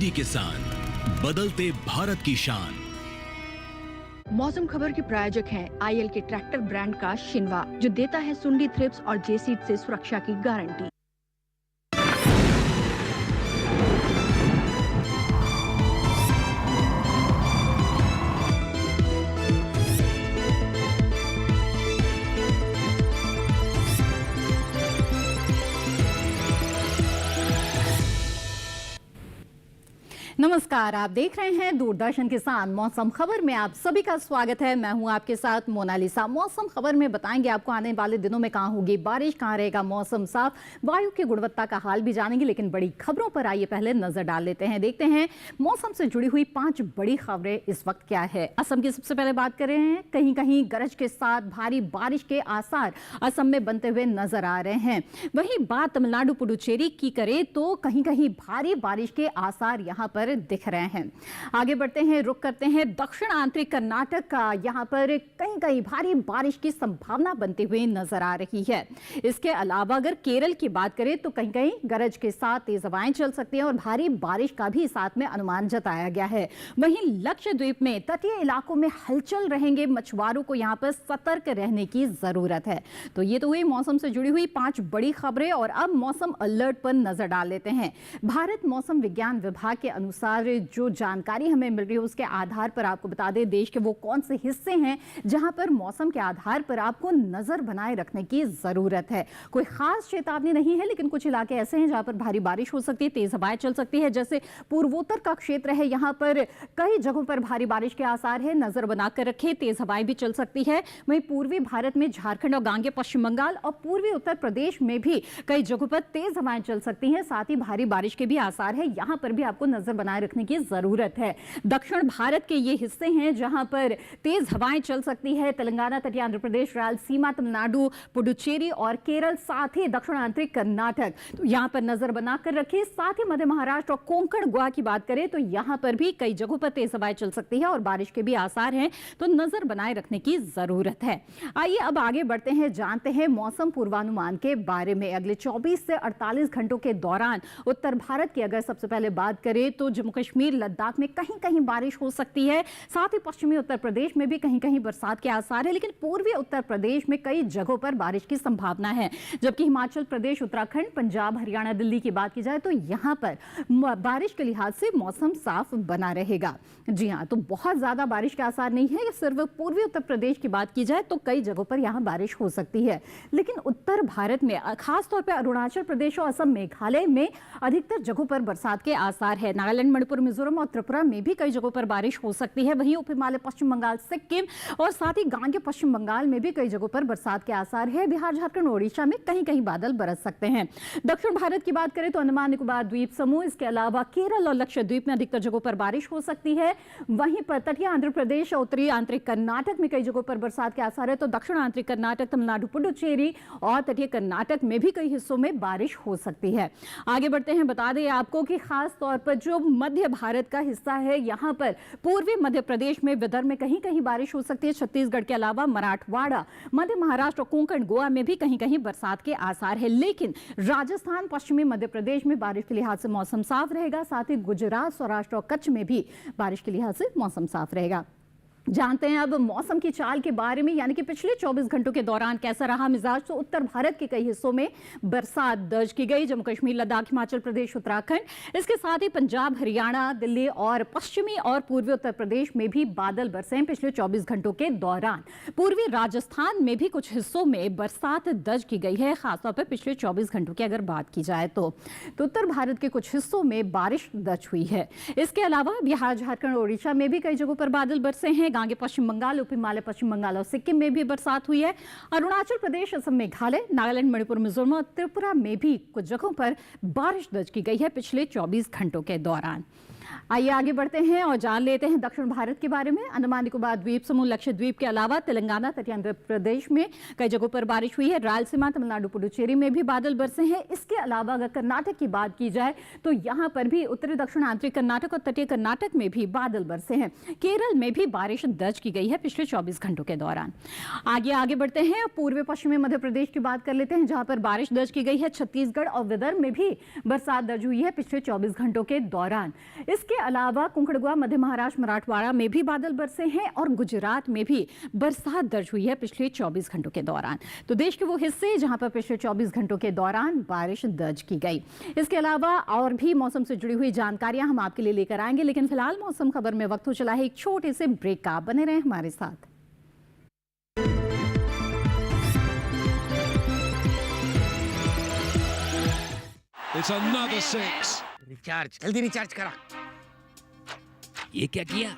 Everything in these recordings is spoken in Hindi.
डीडी किसान, बदलते भारत की शान। मौसम खबर के प्रायोजक हैं आईएल के ट्रैक्टर ब्रांड का शिनवा, जो देता है सुंडी, थ्रिप्स और जेसीड से सुरक्षा की गारंटी। नमस्कार, आप देख रहे हैं दूरदर्शन किसान। मौसम खबर में आप सभी का स्वागत है। मैं हूं आपके साथ मोनालिसा। मौसम खबर में बताएंगे आपको आने वाले दिनों में कहां होगी बारिश, कहां रहेगा मौसम साफ, वायु की गुणवत्ता का हाल भी जानेंगे। लेकिन बड़ी खबरों पर आइए पहले नजर डाल लेते हैं। देखते हैं मौसम से जुड़ी हुई 5 बड़ी खबरें इस वक्त क्या है। असम की सबसे पहले बात कर रहे हैं। कहीं कहीं गरज के साथ भारी बारिश के आसार असम में बनते हुए नजर आ रहे हैं। वहीं बात तमिलनाडु पुडुचेरी की करें तो कहीं कहीं भारी बारिश के आसार यहां पर दिख रहे हैं। आगे बढ़ते हैं, रुक करते हैं दक्षिण आंतरिक कर्नाटक का। यहां पर कहीं कहीं भारी बारिश की संभावना बनती हुई नजर आ रही है। इसके अलावा अगर केरल की बात करें तो कहीं कहीं गरज के साथ तेज हवाएं चल सकती हैं और भारी बारिश का भी साथ में अनुमान जताया गया है। वहीं लक्षद्वीप में तटीय इलाकों में हलचल रहेंगे। मछुआरों को यहां पर सतर्क रहने की जरूरत है। तो ये तो हुई मौसम से जुड़ी हुई 5 बड़ी खबरें और अब मौसम अलर्ट पर नजर डाल लेते हैं। भारत मौसम विज्ञान विभाग के अनुसार जो जानकारी हमें मिल रही है उसके आधार पर आपको बता दें देश के वो कौन से हिस्से हैं जहां पर मौसम के आधार पर आपको नजर बनाए रखने की जरूरत है। कोई खास चेतावनी नहीं है, लेकिन कुछ इलाके ऐसे हैं जहां पर भारी बारिश हो सकती है, तेज हवाएं चल सकती है। जैसे पूर्वोत्तर का क्षेत्र है, यहां पर कई जगहों पर भारी बारिश के आसार है, नजर बनाकर रखें। तेज हवाएं भी चल सकती है। वहीं पूर्वी भारत में झारखंड और गांगे पश्चिम बंगाल और पूर्वी उत्तर प्रदेश में भी कई जगहों पर तेज हवाएं चल सकती हैं। साथ ही भारी बारिश के भी आसार है, यहां पर भी आपको नजर बनाए रखने की जरूरत है। दक्षिण भारत के ये हिस्से हैं जहां पर तेज हवाएं चल सकती है। तेलंगाना, तटीय आंध्र प्रदेश, रायलसीमा, तमिलनाडु, पुडुचेरी और केरल, साथ ही दक्षिण आंतरिक कर्नाटक, तो यहां पर नजर बनाकर रखिए। साथ ही मध्य महाराष्ट्र और कोंकण गोवा की बात करें तो यहां पर भी कई जगहों पर तेज हवाएं चल सकती है और बारिश के भी आसार हैं, तो नजर बनाए रखने की जरूरत है। आइए अब आगे बढ़ते हैं, जानते हैं मौसम पूर्वानुमान के बारे में। अगले 24 से 48 घंटों के दौरान उत्तर भारत की अगर सबसे पहले बात करें तो जम्मू कश्मीर, लद्दाख में कहीं कहीं बारिश हो सकती है। साथ ही पश्चिमी उत्तर प्रदेश में भी कहीं कहीं बरसात के आसार है, लेकिन पूर्वी उत्तर प्रदेश में कई जगहों पर बारिश की संभावना है। जबकि हिमाचल प्रदेश, उत्तराखंड, पंजाब, हरियाणा, दिल्ली की बात की जाए तो यहां पर बारिश के लिहाज से मौसम साफ बना रहेगा। जी हां, तो बहुत ज्यादा बारिश के आसार नहीं है। सिर्फ पूर्वी उत्तर प्रदेश की बात की जाए तो कई जगहों पर यहां बारिश हो सकती है, लेकिन उत्तर भारत में खासतौर पर अरुणाचल प्रदेश और असम, मेघालय में अधिकतर जगहों पर बरसात के आसार है। नागालैंड, मणिपुर, मिजोरम और त्रिपुरा में भी कई जगहों पर बारिश हो सकती है। वहीं उप हिमालय, पश्चिम बंगाल, सिक्किम और साथ ही गांगे पश्चिम बंगाल में भी कई जगहों पर बरसात के आसार है। बिहार, झारखंड, ओडिशा में कहीं कहीं बादल बरस सकते हैं। दक्षिण भारत की बात करें तो अंडमान निकोबार द्वीप समूह, इसके अलावा केरल और लक्षद्वीप में अधिकतर जगहों पर बारिश हो सकती है। वहीं पर तटीय आंध्र प्रदेश और उत्तरी आंतरिक कर्नाटक में कई जगहों पर बरसात के आसार है। तो दक्षिण आंतरिक कर्नाटक, तमिलनाडु, पुडुचेरी और तटीय कर्नाटक में भी कई हिस्सों में बारिश हो सकती है। आगे बढ़ते हैं, बता दें आपको कि खास तौर पर जो मध्य भारत का हिस्सा है, यहां पर पूर्वी मध्य प्रदेश में, विदर्भ में कहीं कहीं बारिश हो सकती है। छत्तीसगढ़ के अलावा मराठवाड़ा, मध्य महाराष्ट्र और कोंकण गोवा में भी कहीं कहीं बरसात के आसार है। लेकिन राजस्थान, पश्चिमी मध्य प्रदेश में बारिश के लिहाज से मौसम साफ रहेगा। साथ ही गुजरात, सौराष्ट्र और कच्छ में भी बारिश के लिहाज से मौसम साफ रहेगा। जानते हैं अब मौसम की चाल के बारे में, यानी कि पिछले 24 घंटों के दौरान कैसा रहा मिजाज। तो उत्तर भारत के कई हिस्सों में बरसात दर्ज की गई। जम्मू कश्मीर, लद्दाख, हिमाचल प्रदेश, उत्तराखंड, इसके साथ ही पंजाब, हरियाणा, दिल्ली और पश्चिमी और पूर्वी उत्तर प्रदेश में भी बादल बरसे हैं पिछले 24 घंटों के दौरान। पूर्वी राजस्थान में भी कुछ हिस्सों में बरसात दर्ज की गई है, खासतौर पर पिछले 24 घंटों की अगर बात की जाए तो उत्तर भारत के कुछ हिस्सों में बारिश दर्ज हुई है। इसके अलावा बिहार, झारखंड, ओडिशा में भी कई जगहों पर बादल बरसे हैं। गांगे पश्चिम बंगाल, उप हिमालय, पश्चिम बंगाल और सिक्किम में भी बरसात हुई है। अरुणाचल प्रदेश, असम, मेघालय, नागालैंड, मणिपुर, मिजोरम और त्रिपुरा में भी कुछ जगहों पर बारिश दर्ज की गई है पिछले 24 घंटों के दौरान। आइए आगे बढ़ते हैं और जान लेते हैं दक्षिण भारत के बारे में। अंडमान निकोबार द्वीप समूह, लक्षद्वीप के अलावा तेलंगाना, तटीय आंध्र प्रदेश में कई जगहों पर बारिश हुई है। रायलसीमा, तमिलनाडु, पुडुचेरी में भी बादल बरसे हैं। इसके अलावा अगर कर्नाटक की बात की जाए तो यहां पर भी उत्तरी दक्षिण आंतरिक कर्नाटक और तटीय कर्नाटक में भी बादल बरसे हैं। केरल में भी बारिश दर्ज की गई है पिछले 24 घंटों के दौरान। आगे बढ़ते हैं, पूर्वी पश्चिमी मध्य प्रदेश की बात कर लेते हैं, जहां पर बारिश दर्ज की गई है। छत्तीसगढ़ और विदर्भ में भी बरसात दर्ज हुई है पिछले 24 घंटों के दौरान। इसके अलावा कुंकड़गुआ, मध्य महाराष्ट्र, मराठवाड़ा में भी बादल बरसे हैं और गुजरात में भी बरसात दर्ज हुई है पिछले 24 घंटों के दौरान। तो देश के वो हिस्से जहां पर पिछले 24 घंटों के दौरान बारिश दर्ज की गई। इसके अलावा और भी मौसम से जुड़ी हुई जानकारियां हम आपके लिए लेकर आएंगे, लेकिन फिलहाल मौसम खबर में वक्त हो चला है एक छोटे से ब्रेक का। बने रहें हमारे साथ। It's another six. रिचार्ज जल्दी रिचार्ज करा। ये क्या किया?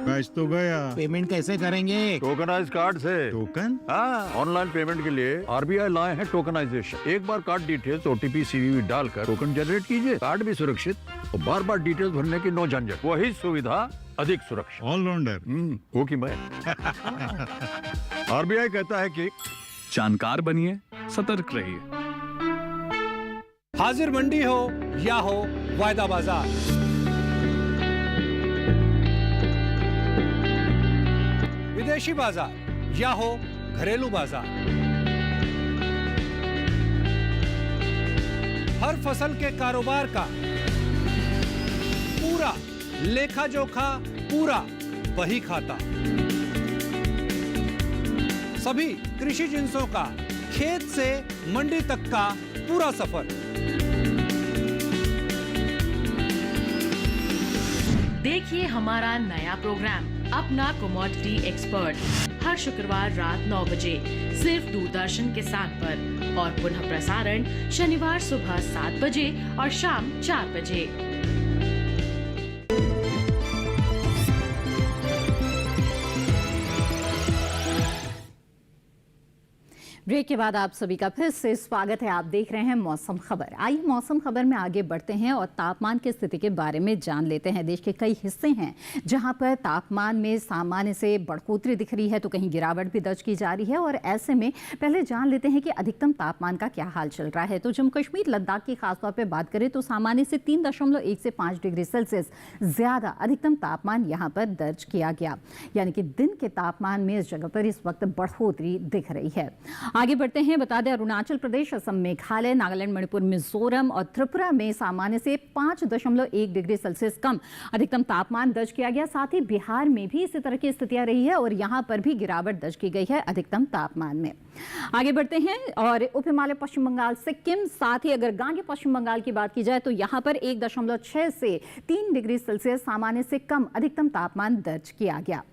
मैच तो गया। पेमेंट कैसे करेंगे? टोकनाइज कार्ड से। टोकन? हाँ, ऑनलाइन पेमेंट के लिए आरबीआई लाए हैं टोकनाइजेशन। एक बार कार्ड डिटेल्स, ओटीपी, सीवीवी डालकर टोकन जनरेट कीजिए। कार्ड भी सुरक्षित और बार बार डिटेल्स भरने की नो झंझट। वही सुविधा अधिक सुरक्षित। ऑलराउंडर। वो की मैं। आरबीआई कहता है कि जानकार बनिए, सतर्क रहिए। हाजिर मंडी हो या हो वायदा बाजार, विदेशी बाजार या हो घरेलू बाजार, हर फसल के कारोबार का पूरा लेखा जोखा, पूरा वही खाता। सभी कृषि जिंसों का खेत से मंडी तक का पूरा सफर। देखिए हमारा नया प्रोग्राम अपना कमोडिटी एक्सपर्ट हर शुक्रवार रात 9 बजे सिर्फ दूरदर्शन के साथ पर और पुनः प्रसारण शनिवार सुबह 7 बजे और शाम 4 बजे। ब्रेक के बाद आप सभी का फिर से स्वागत है। आप देख रहे हैं मौसम खबर। आइए मौसम खबर में आगे बढ़ते हैं और तापमान की स्थिति के बारे में जान लेते हैं। देश के कई हिस्से हैं जहां पर तापमान में सामान्य से बढ़ोतरी दिख रही है तो कहीं गिरावट भी दर्ज की जा रही है। और ऐसे में पहले जान लेते हैं कि अधिकतम तापमान का क्या हाल चल रहा है। तो जम्मू कश्मीर, लद्दाख की खासतौर पर बात करें तो सामान्य से 3.1 से 5 डिग्री सेल्सियस ज्यादा अधिकतम तापमान यहाँ पर दर्ज किया गया, यानी कि दिन के तापमान में इस जगह पर इस वक्त बढ़ोतरी दिख रही है। आगे बढ़ते हैं। बता दें अरुणाचल प्रदेश, असम, मेघालय, नागालैंड, मणिपुर, मिजोरम और त्रिपुरा में सामान्य से 5.1 डिग्री सेल्सियस कम अधिकतम तापमान दर्ज किया गया। साथ ही बिहार में भी इसी तरह की स्थितियां रही है और यहां पर भी गिरावट दर्ज की गई है अधिकतम तापमान में। आगे बढ़ते हैं और उप हिमालय, पश्चिम बंगाल, सिक्किम, साथ ही अगर गांगे पश्चिम बंगाल की बात की जाए तो यहां पर 1.6 से 3 डिग्री सेल्सियस सामान्य से कम अधिकतम तापमान दर्ज किया गया।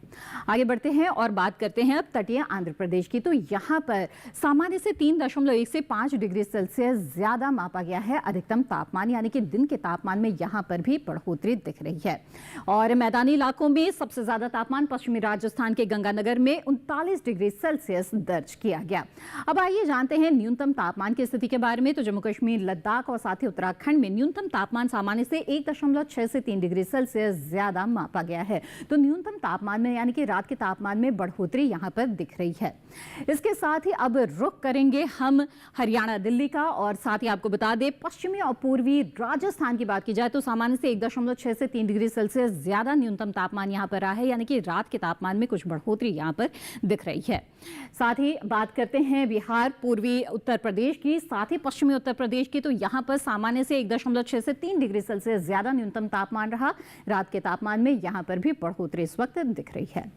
आगे बढ़ते हैं और बात करते हैं अब तटीय आंध्र प्रदेश की। तो यहां पर सामान्य से 3.1 से 5 डिग्री सेल्सियस ज्यादा मापा गया है अधिकतम तापमान, यानी कि दिन के तापमान में यहां पर भी बढ़ोतरी दिख रही है। और मैदानी इलाकों में सबसे ज्यादा तापमान पश्चिमी राजस्थान के गंगानगर में 39 डिग्री सेल्सियस दर्ज किया गया। अब आइए जानते हैं न्यूनतम तापमान की स्थिति के बारे में। तो जम्मू कश्मीर, लद्दाख और साथ ही उत्तराखंड में न्यूनतम तापमान सामान्य से 1.6 से 3 डिग्री सेल्सियस ज्यादा मापा गया है। तो न्यूनतम तापमान में यानी कि रात के तापमान में बढ़ोतरी यहां पर दिख रही है। इसके साथ ही अब रुख करेंगे हम हरियाणा, दिल्ली का और साथ ही आपको बता दें पश्चिमी और पूर्वी राजस्थान की बात की जाए तो सामान्य से 1.6 से 3 डिग्री सेल्सियस ज्यादा न्यूनतम तापमान यहां पर रहा है, यानी कि रात के तापमान में कुछ बढ़ोतरी यहां पर दिख रही है। साथ ही बात करते हैं बिहार, पूर्वी उत्तर प्रदेश की, साथ ही पश्चिमी उत्तर प्रदेश की। तो यहां पर सामान्य से 1.6 से 3 डिग्री सेल्सियस ज्यादा न्यूनतम तापमान रहा। रात के तापमान में यहां पर भी बढ़ोतरी इस वक्त दिख रही है।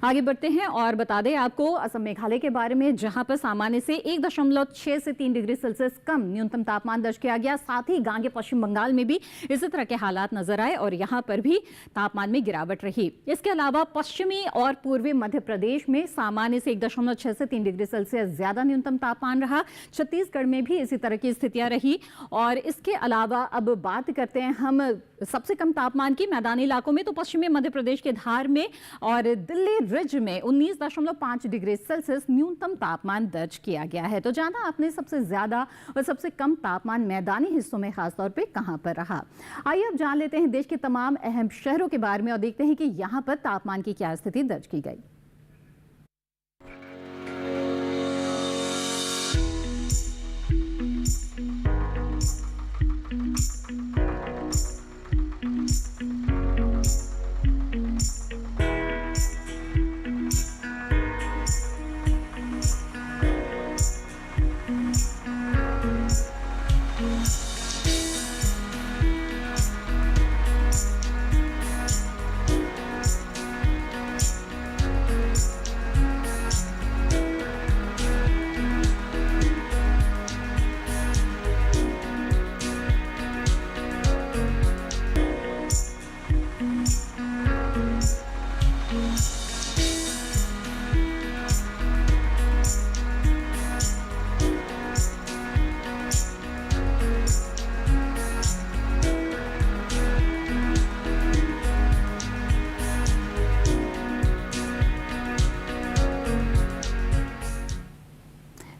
आगे बढ़ते हैं और बता दें आपको असम, मेघालय के बारे में, जहां पर सामान्य से 1.6 से 3 डिग्री सेल्सियस कम न्यूनतम तापमान दर्ज किया गया। साथ ही गांगे पश्चिम बंगाल में भी इसी तरह के हालात नजर आए और यहां पर भी तापमान में गिरावट रही। इसके अलावा पश्चिमी और पूर्वी मध्य प्रदेश में सामान्य से 1.6 से 3 डिग्री सेल्सियस ज्यादा न्यूनतम तापमान रहा। छत्तीसगढ़ में भी इसी तरह की स्थितियां रही। और इसके अलावा अब बात करते हैं हम सबसे कम तापमान की। मैदानी इलाकों में तो पश्चिमी मध्य प्रदेश के धार में और दिल्ली रिज में 19.5 डिग्री सेल्सियस न्यूनतम तापमान दर्ज किया गया है। तो जाना आपने सबसे ज्यादा और सबसे कम तापमान मैदानी हिस्सों में खासतौर पे कहां पर रहा। आइए अब जान लेते हैं देश के तमाम अहम शहरों के बारे में और देखते हैं कि यहां पर तापमान की क्या स्थिति दर्ज की गई।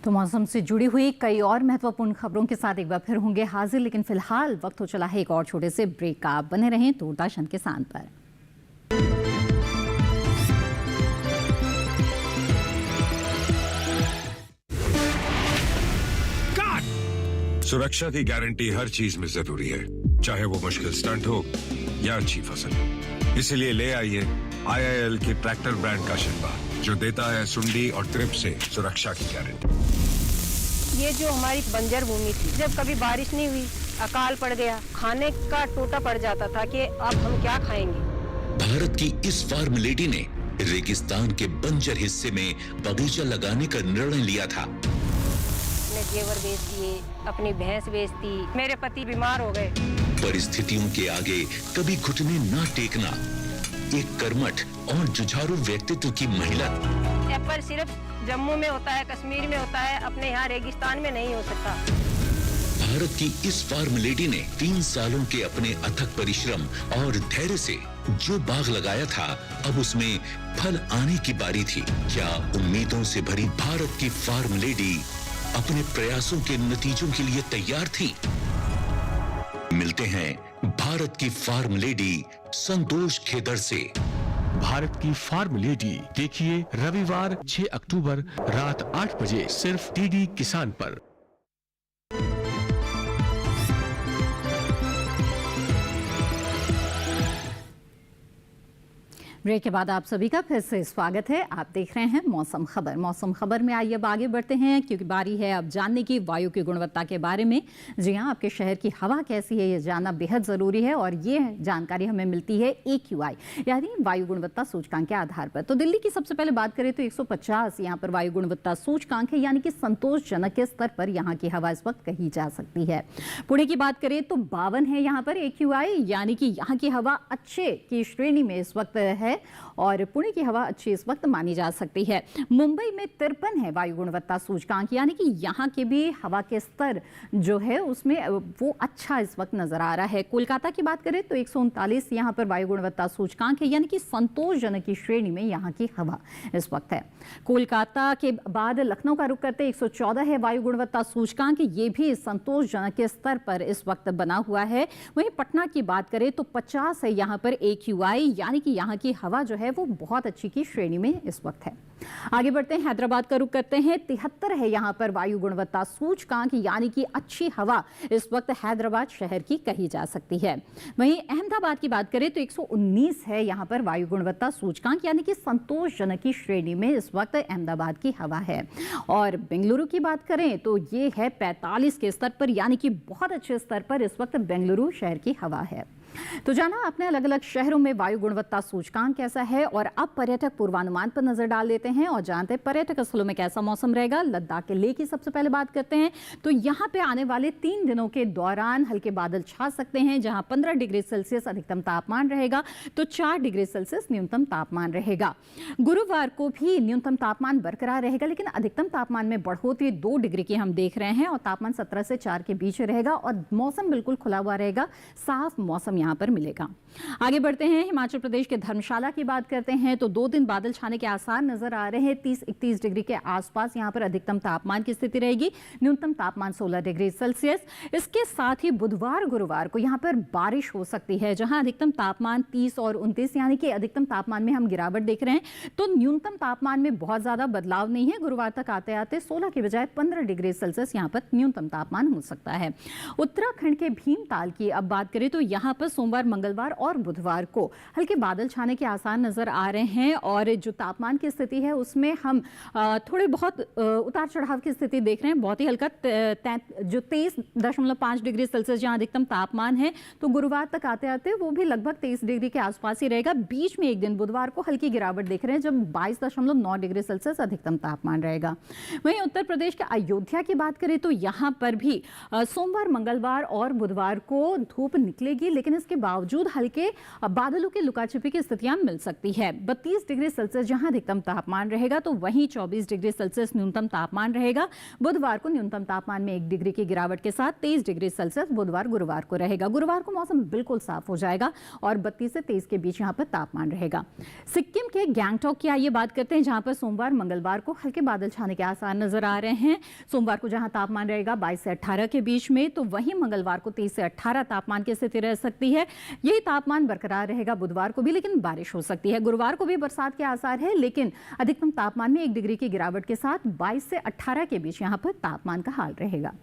तो मौसम से जुड़ी हुई कई और महत्वपूर्ण खबरों के साथ एक बार फिर होंगे हाजिर, लेकिन फिलहाल वक्त हो चला है एक और छोटे से ब्रेक का। आप बने रहें दूरदर्शन के साथ पर। सुरक्षा की गारंटी हर चीज में जरूरी है, चाहे वो मुश्किल स्टंट हो या अच्छी फसल। इसीलिए ले आइए IIL के ट्रैक्टर ब्रांड का शिनवा, जो देता है सुंडी और ट्रिप से सुरक्षा की गारंटी। ये जो हमारी बंजर भूमि थी, जब कभी बारिश नहीं हुई, अकाल पड़ गया, खाने का टोटा पड़ जाता था कि अब हम क्या खाएंगे। भारत की इस फार्म लेडी ने रेगिस्तान के बंजर हिस्से में बगीचा लगाने का निर्णय लिया था। जेवर बेच दिए, अपनी भैंस बेच दी, मेरे पति बीमार हो गए। परिस्थितियों के आगे कभी घुटने ना टेकना एक कर्मठ और जुझारू व्यक्तित्व की महिला। एप्पल सिर्फ जम्मू में होता है, कश्मीर में होता है, अपने यहाँ रेगिस्तान में नहीं हो सकता। भारत की इस फार्म लेडी ने 3 सालों के अपने अथक परिश्रम और धैर्य से जो बाग लगाया था, अब उसमें फल आने की बारी थी। क्या उम्मीदों से भरी भारत की फार्म लेडी अपने प्रयासों के नतीजों के लिए तैयार थी? मिलते हैं भारत की फार्म लेडी संतोष खेदर से। भारत की फार्म लेडी देखिए रविवार 6 अक्टूबर रात 8 बजे सिर्फ DD किसान पर। ब्रेक के बाद आप सभी का फिर से स्वागत है। आप देख रहे हैं मौसम खबर। मौसम खबर में आइए अब आगे बढ़ते हैं, क्योंकि बारी है अब जानने की वायु की गुणवत्ता के बारे में। जी हाँ, आपके शहर की हवा कैसी है ये जानना बेहद ज़रूरी है, और ये जानकारी हमें मिलती है AQI यानी वायु गुणवत्ता सूचकांक के आधार पर। तो दिल्ली की सबसे पहले बात करें तो 150 यहाँ पर वायु गुणवत्ता सूचकांक है, यानी कि संतोषजनक के स्तर पर यहाँ की हवा इस वक्त कही जा सकती है। पुणे की बात करें तो 52 है यहाँ पर AQI, यानी कि यहाँ की हवा अच्छे की श्रेणी में इस वक्त है, और पुणे की हवा अच्छी इस वक्त मानी जा सकती है। मुंबई में 53 है वायु गुणवत्ता सूचकांक, यानी कि यहाँ के भी हवा के स्तर जो है उसमें वो अच्छा इस वक्त नजर आ रहा है। कोलकाता की बात करें तो 139 यहाँ पर वायु गुणवत्ता सूचकांक है, यानी कि संतोषजनक की श्रेणी में यहाँ की हवा इस वक्त है। कोलकाता के बाद लखनऊ का रुख करते 114 है वायु गुणवत्ता सूचकांक, ये भी संतोषजनक के स्तर पर इस वक्त बना हुआ है। वहीं पटना की बात करें तो 50 है यहाँ पर AQI, यानी कि यहाँ की हवा जो है वो बहुत अच्छी की श्रेणी में इस वक्त है। आगे बढ़ते हैं, हैदराबाद का रुख करते हैं। 73 है यहाँ पर वायु गुणवत्ता सूचकांक, यानी कि अच्छी हवा इस वक्त हैदराबाद शहर की कही जा सकती है। वहीं अहमदाबाद की बात करें तो 119 है यहाँ पर वायु गुणवत्ता सूचकांक, यानी कि संतोषजनक की श्रेणी में इस वक्त अहमदाबाद की हवा है। और बेंगलुरु की बात करें तो ये है 45 के स्तर पर, यानी कि बहुत अच्छे स्तर पर इस वक्त बेंगलुरु शहर की हवा है। तो जाना आपने अलग अलग शहरों में वायु गुणवत्ता सूचकांक कैसा है, और अब पर्यटक पूर्वानुमान पर नजर डाल देते हैं और जानते हैं पर्यटक स्थलों में कैसा मौसम रहेगा। लद्दाख के लेह की सबसे पहले बात करते हैं तो यहाँ पे आने वाले 3 दिनों के दौरान हल्के बादल छा सकते हैं, जहां 15 डिग्री सेल्सियस अधिकतम तापमान रहेगा तो 4 डिग्री सेल्सियस न्यूनतम तापमान रहेगा। गुरुवार को भी न्यूनतम तापमान बरकरार रहेगा, लेकिन अधिकतम तापमान में बढ़ोतरी 2 डिग्री की हम देख रहे हैं, और तापमान 17 से 4 के बीच रहेगा, और मौसम बिल्कुल खुला हुआ रहेगा, साफ मौसम यहाँ पर मिलेगा। आगे बढ़ते हैं, हिमाचल प्रदेश के धर्मशाला की बात करते हैं तो 2 दिन बादल छाने के आसार नजर आ रहे हैं। 30-31 डिग्री के आसपास यहाँ पर अधिकतम तापमान की स्थिति रहेगी, न्यूनतम तापमान 16 डिग्री सेल्सियस। इसके साथ ही बुधवार गुरुवार को यहाँ पर बारिश हो सकती है, जहां अधिकतम तापमान 30 और 29, यानी कि अधिकतम तापमान में हम गिरावट देख रहे हैं, तो न्यूनतम तापमान में बहुत ज्यादा बदलाव नहीं है। गुरुवार तक आते आते 16 के बजाय 15 डिग्री सेल्सियस यहाँ पर न्यूनतम तापमान हो सकता है। उत्तराखंड के भीमताल की अब बात करें तो यहाँ पर सोमवार, मंगलवार और बुधवार को हल्के बादल छाने के आसार नजर आ रहे हैं, और जो तापमान की स्थिति है उसमें हम थोड़े बहुत उतार चढ़ाव की स्थिति देख रहे हैं। बहुत ही हल्का जो 23.5 डिग्री सेल्सियस जहां अधिकतम तापमान है, तो गुरुवार तक आते आते वो भी लगभग 23 डिग्री के आसपास ही रहेगा। बीच में एक दिन बुधवार को हल्की गिरावट देख रहे हैं, जब 22.9 डिग्री सेल्सियस अधिकतम तापमान रहेगा। वहीं उत्तर प्रदेश के अयोध्या की बात करें तो यहाँ पर भी सोमवार, मंगलवार और बुधवार को धूप निकलेगी, लेकिन लेकिन इसके बावजूद हल्के बादलों की लुकाछिपी की स्थितियां मिल सकती है। 32 डिग्री सेल्सियस जहां अधिकतम तापमान रहेगा तो वहीं 24 डिग्री सेल्सियस न्यूनतम तापमान रहेगा। बुधवार को न्यूनतम तापमान में 1 डिग्री की गिरावट के साथ 23 डिग्री सेल्सियस बुधवार गुरुवार को रहेगा। गुरुवार को मौसम बिल्कुल साफ हो जाएगा और 32 से 23 के बीच यहाँ पर तापमान रहेगा। सिक्किम के गैंगटॉक की आइए बात करते हैं, जहां पर सोमवार मंगलवार को हल्के बादल छाने के आसार नजर आ रहे हैं। सोमवार को जहां तापमान रहेगा 22 से 18 के बीच में, तो वहीं मंगलवार को 23 से 18 तापमान की स्थिति रह सकती है। यही तापमान बरकरार रहेगा बुधवार को भी, लेकिन बारिश हो सकती है। गुरुवार को भी बरसात के आसार है, लेकिन अधिकतम तापमान में 1 डिग्री की गिरावट के साथ 22 से 18 के बीच यहाँ पर तापमान का हाल रहेगा।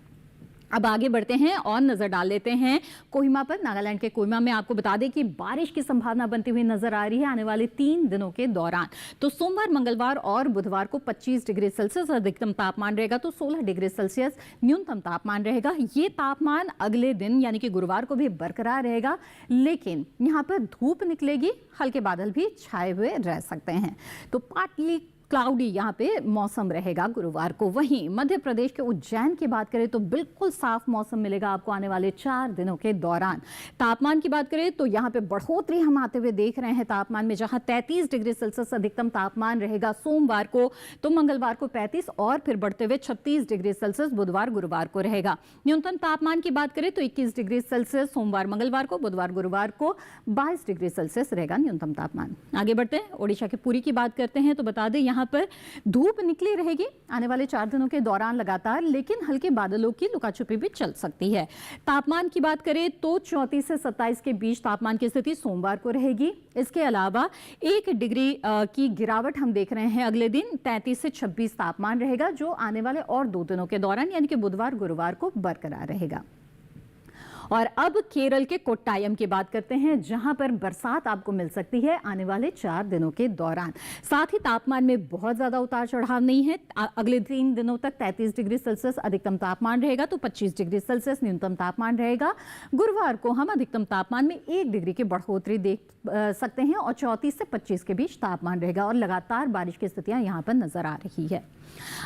अब आगे बढ़ते हैं और नजर डाल लेते हैं कोहिमा पर। नागालैंड के कोहिमा में आपको बता दें कि बारिश की संभावना बनती हुई नजर आ रही है आने वाले 3 दिनों के दौरान। तो सोमवार मंगलवार और बुधवार को 25 डिग्री सेल्सियस अधिकतम तापमान रहेगा, तो 16 डिग्री सेल्सियस न्यूनतम तापमान रहेगा। ये तापमान अगले दिन यानी कि गुरुवार को भी बरकरार रहेगा, लेकिन यहाँ पर धूप निकलेगी, हल्के बादल भी छाए हुए रह सकते हैं। तो पार्टली क्लाउडी यहाँ पे मौसम रहेगा गुरुवार को। वहीं मध्य प्रदेश के उज्जैन की बात करें तो बिल्कुल साफ मौसम मिलेगा आपको आने वाले 4 दिनों के दौरान। तापमान की बात करें तो यहाँ पे बढ़ोतरी हम आते हुए देख रहे हैं तापमान में, जहाँ 33 डिग्री सेल्सियस अधिकतम तापमान रहेगा सोमवार को, तो मंगलवार को 35 और फिर बढ़ते हुए 36 डिग्री सेल्सियस बुधवार गुरुवार को रहेगा। न्यूनतम तापमान की बात करें तो 21 डिग्री सेल्सियस सोमवार मंगलवार को, बुधवार गुरुवार को 22 डिग्री सेल्सियस रहेगा न्यूनतम तापमान। आगे बढ़ते हैं, ओडिशा के पुरी की बात करते हैं तो बता दें यहाँ पर धूप निकली रहेगी आने वाले 4 दिनों के दौरान लगातार, लेकिन हल्के बादलों की लुकाछुपी भी चल सकती है। तापमान की बात करें तो 34 से 27 के बीच तापमान की स्थिति सोमवार को रहेगी। इसके अलावा 1 डिग्री की गिरावट हम देख रहे हैं अगले दिन, 33 से 26 तापमान रहेगा, जो आने वाले और 2 दिनों के दौरान यानी कि बुधवार गुरुवार को बरकरार रहेगा। और अब केरल के कोट्टायम की बात करते हैं, जहां पर बरसात आपको मिल सकती है आने वाले 4 दिनों के दौरान। साथ ही तापमान में बहुत ज्यादा उतार चढ़ाव नहीं है। अगले 3 दिनों तक 33 डिग्री सेल्सियस अधिकतम तापमान रहेगा, तो 25 डिग्री सेल्सियस न्यूनतम तापमान रहेगा। गुरुवार को हम अधिकतम तापमान में 1 डिग्री की बढ़ोतरी देख सकते हैं और 34 से 25 के बीच तापमान रहेगा और लगातार बारिश की स्थितियां यहां पर नजर आ रही है।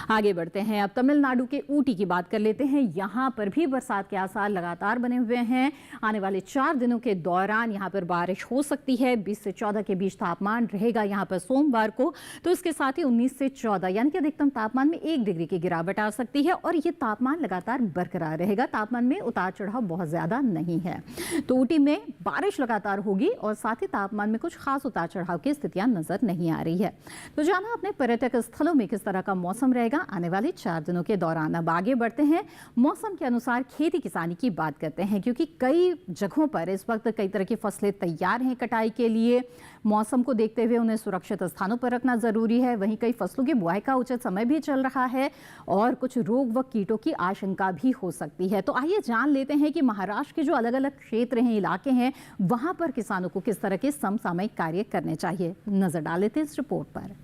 आगे बढ़ते हैं, अब तमिलनाडु के ऊटी की बात कर लेते हैं। यहां पर भी बरसात के आसार लगातार बने हुए हैं। आने वाले 4 दिनों के दौरान यहां पर बारिश हो सकती है। 20 से 14 के बीच तापमान रहेगा यहां पर सोमवार को, तो इसके साथ ही 19 से 14 यानी कि अधिकतम तापमान में 1 डिग्री की गिरावट आ सकती है और ये तापमान लगातार बरकरार रहेगा। तापमान में उतार चढ़ाव बहुत ज्यादा नहीं है, तो ऊटी में बारिश लगातार होगी और साथ ही तापमान में कुछ खास उतार चढ़ाव की स्थितियां नजर नहीं आ रही है। तो जाना अपने पर्यटक स्थलों में किस तरह का मौसम रहेगा आने वाले 4 दिनों के दौरान। अब आगे बढ़ते हैं, मौसम के अनुसार खेती किसानी की बात करते हैं, क्योंकि कई जगहों पर इस वक्त कई तरह की फसलें तैयार हैं कटाई के लिए। मौसम को देखते हुए उन्हें सुरक्षित स्थानों पर रखना जरूरी है। वहीं कई फसलों की बुआई का उचित समय भी चल रहा है और कुछ रोग व कीटों की आशंका भी हो सकती है। तो आइए जान लेते हैं कि महाराष्ट्र के जो अलग अलग क्षेत्र हैं, इलाके हैं, वहां पर किसानों को किस तरह के समसामयिक कार्य करने चाहिए। नजर डाल लेते हैं इस रिपोर्ट पर।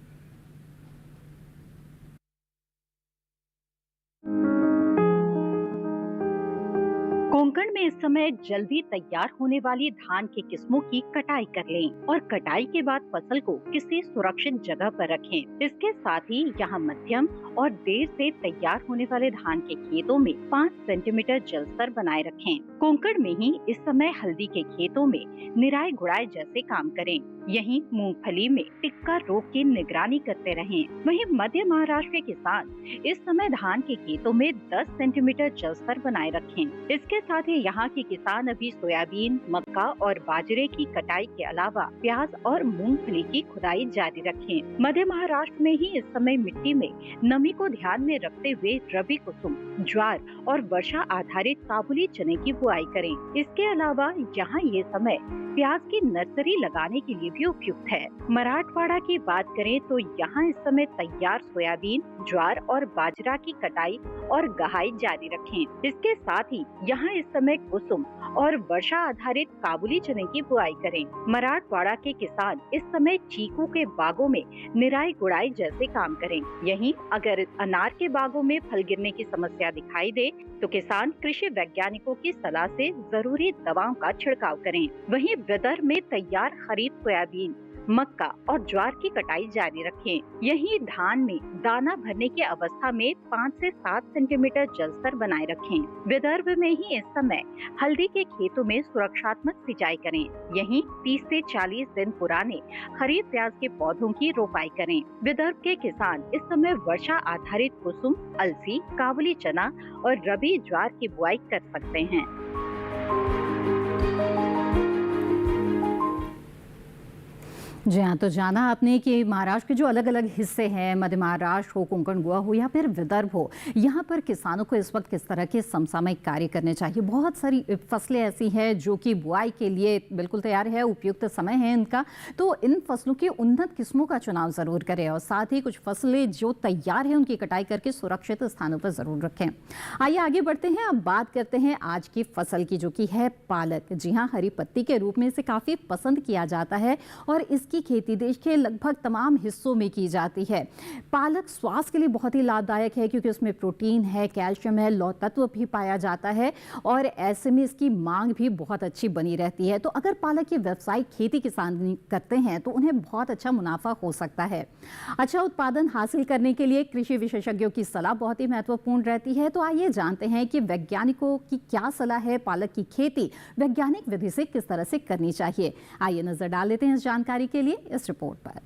कोंकण में इस समय जल्दी तैयार होने वाली धान की किस्मों की कटाई कर लें और कटाई के बाद फसल को किसी सुरक्षित जगह पर रखें। इसके साथ ही यहाँ मध्यम और देर से तैयार होने वाले धान के खेतों में 5 सेंटीमीटर जल स्तर बनाए रखें। कोंकण में ही इस समय हल्दी के खेतों में निराई गुड़ाई जैसे काम करें। यहीं मूंगफली में टिक्का रोग की निगरानी करते रहें। वहीं मध्य महाराष्ट्र के किसान इस समय धान के खेतों में 10 सेंटीमीटर जल स्तर बनाए रखें। इसके साथ ही यहाँ के किसान अभी सोयाबीन, मक्का और बाजरे की कटाई के अलावा प्याज और मूंगफली की खुदाई जारी रखें। मध्य महाराष्ट्र में ही इस समय मिट्टी में नमी को ध्यान में रखते हुए रबी कुसुम, ज्वार और वर्षा आधारित काबुली चने की बुआई करें। इसके अलावा यहाँ ये समय प्याज की नर्सरी लगाने के लिए भी उपयुक्त है। मराठवाड़ा की बात करें तो यहाँ इस समय तैयार सोयाबीन, ज्वार और बाजरा की कटाई और गहाई जारी रखें। इसके साथ ही यहाँ इस समय कुसुम और वर्षा आधारित काबुली चने की बुआई करें। मराठवाड़ा के किसान इस समय चीकू के बागों में निराई गुड़ाई जैसे काम करें। यहीं अगर अनार के बागों में फल गिरने की समस्या दिखाई दे तो किसान कृषि वैज्ञानिकों की सलाह से जरूरी दवाओं का छिड़काव करें। वहीं विदर्भ में तैयार खरीफ सोयाबीन, मक्का और ज्वार की कटाई जारी रखें। यहीं धान में दाना भरने की अवस्था में 5 से 7 सेंटीमीटर जल स्तर बनाए रखें। विदर्भ में ही इस समय हल्दी के खेतों में सुरक्षात्मक सिंचाई करें। यहीं 30 से 40 दिन पुराने खरीफ प्याज के पौधों की रोपाई करें। विदर्भ के किसान इस समय वर्षा आधारित कुसुम, अलसी, काबुली चना और रबी ज्वार की बुआई कर सकते हैं। जी हाँ, तो जाना आपने कि महाराष्ट्र के जो अलग अलग हिस्से हैं, मध्य महाराष्ट्र हो, कोंकण गोवा हो या फिर विदर्भ हो, यहाँ पर किसानों को इस वक्त किस तरह के समसामयिक कार्य करने चाहिए। बहुत सारी फसलें ऐसी हैं जो कि बुआई के लिए बिल्कुल तैयार है, उपयुक्त समय है इनका, तो इन फसलों की उन्नत किस्मों का चुनाव ज़रूर करें और साथ ही कुछ फसलें जो तैयार हैं उनकी कटाई करके सुरक्षित स्थानों पर ज़रूर रखें। आइए आगे बढ़ते हैं, अब बात करते हैं आज की फसल की, जो कि है पालक। जी हाँ, हरी पत्ती के रूप में इसे काफ़ी पसंद किया जाता है और इसकी खेती देश के लगभग तमाम हिस्सों में की जाती है। पालक स्वास्थ्य के लिए बहुत ही लाभदायक है क्योंकि उसमें प्रोटीन है, कैल्शियम है, लौह तत्व भी पाया जाता है और ऐसे में इसकी मांग भी बहुत अच्छी बनी रहती है। तो अगर पालक की व्यावसायिक खेती किसान करते हैं तो उन्हें बहुत अच्छा मुनाफा हो सकता है। अच्छा उत्पादन हासिल करने के लिए कृषि विशेषज्ञों की सलाह बहुत ही महत्वपूर्ण रहती है। तो आइए जानते हैं कि वैज्ञानिकों की क्या सलाह है, पालक की खेती वैज्ञानिक विधि से किस तरह से करनी चाहिए। आइए नजर डाल लेते हैं इस जानकारी के लिए इस रिपोर्ट पर।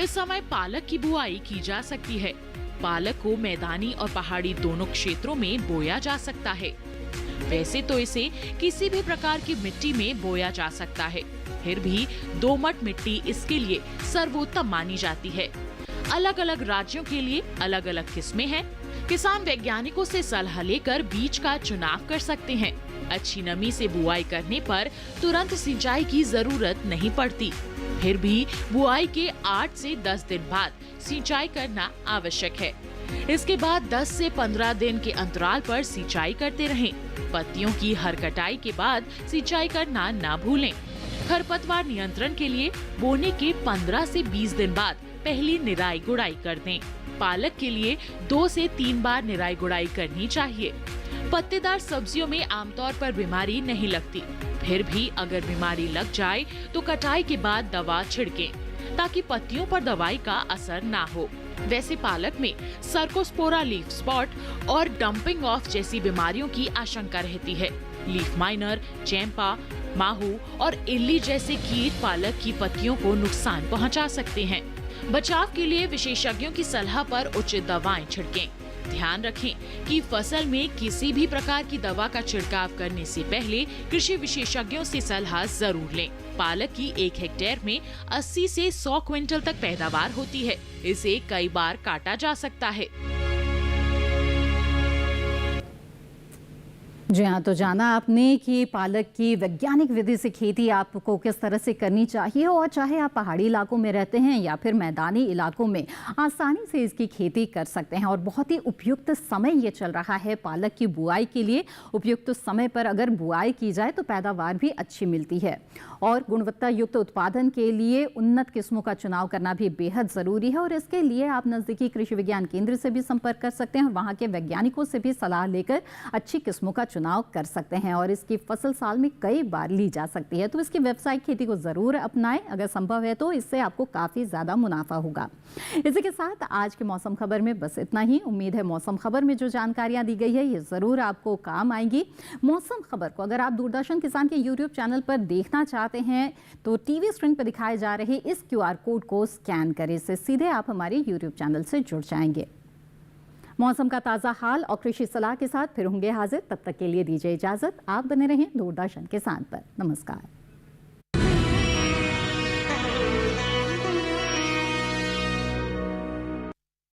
इस समय पालक की बुआई की जा सकती है। पालक को मैदानी और पहाड़ी दोनों क्षेत्रों में बोया जा सकता है। वैसे तो इसे किसी भी प्रकार की मिट्टी में बोया जा सकता है, फिर भी दोमट मिट्टी इसके लिए सर्वोत्तम मानी जाती है। अलग अलग राज्यों के लिए अलग अलग किस्में हैं। किसान वैज्ञानिकों से सलाह लेकर बीज का चुनाव कर सकते हैं। अच्छी नमी से बुआई करने पर तुरंत सिंचाई की जरूरत नहीं पड़ती, फिर भी बुआई के 8 से 10 दिन बाद सिंचाई करना आवश्यक है। इसके बाद 10 से 15 दिन के अंतराल पर सिंचाई करते रहें। पत्तियों की हर कटाई के बाद सिंचाई करना ना भूलें। खरपतवार नियंत्रण के लिए बोने के 15 से 20 दिन बाद पहली निराई गुड़ाई कर दें। पालक के लिए 2 से 3 बार निराई गुड़ाई करनी चाहिए। पत्तेदार सब्जियों में आमतौर पर बीमारी नहीं लगती, फिर भी अगर बीमारी लग जाए तो कटाई के बाद दवा छिड़कें ताकि पत्तियों पर दवाई का असर ना हो। वैसे पालक में सर्कोस्पोरा लीफ स्पॉट और डंपिंग ऑफ जैसी बीमारियों की आशंका रहती है। लीफ माइनर, चैंपा, माहू और इल्ली जैसे कीट पालक की पत्तियों को नुकसान पहुंचा सकते हैं। बचाव के लिए विशेषज्ञों की सलाह पर उचित दवाएं छिड़कें। ध्यान रखें कि फसल में किसी भी प्रकार की दवा का छिड़काव करने से पहले कृषि विशेषज्ञों से सलाह जरूर लें। पालक की 1 हेक्टेयर में 80 से 100 क्विंटल तक पैदावार होती है। इसे कई बार काटा जा सकता है। जी हाँ, तो जाना आपने कि पालक की वैज्ञानिक विधि से खेती आपको किस तरह से करनी चाहिए और चाहे आप पहाड़ी इलाकों में रहते हैं या फिर मैदानी इलाकों में आसानी से इसकी खेती कर सकते हैं और बहुत ही उपयुक्त समय ये चल रहा है पालक की बुआई के लिए। उपयुक्त समय पर अगर बुआई की जाए तो पैदावार भी अच्छी मिलती है और गुणवत्ता युक्त उत्पादन के लिए उन्नत किस्मों का चुनाव करना भी बेहद ज़रूरी है और इसके लिए आप नज़दीकी कृषि विज्ञान केंद्र से भी संपर्क कर सकते हैं और वहाँ के वैज्ञानिकों से भी सलाह लेकर अच्छी किस्मों का चुनाव कर सकते हैं और इसकी फसल साल में कई बार ली जा सकती है। तो इसकी व्यावसायिक खेती को ज़रूर अपनाएं, अगर संभव है तो इससे आपको काफ़ी ज़्यादा मुनाफा होगा। इसी के साथ आज के मौसम खबर में बस इतना ही। उम्मीद है मौसम खबर में जो जानकारियां दी गई है ये ज़रूर आपको काम आएंगी। मौसम खबर को अगर आप दूरदर्शन किसान के यूट्यूब चैनल पर देखना चाहते हैं तो टीवी स्क्रीन पर दिखाए जा रहे इस QR कोड को स्कैन करें, इससे सीधे आप हमारे यूट्यूब चैनल से जुड़ जाएंगे। मौसम का ताज़ा हाल और कृषि सलाह के साथ फिर होंगे हाजिर। तब तक के लिए दीजिए इजाज़त। आप बने रहें दूरदर्शन किसान पर। नमस्कार।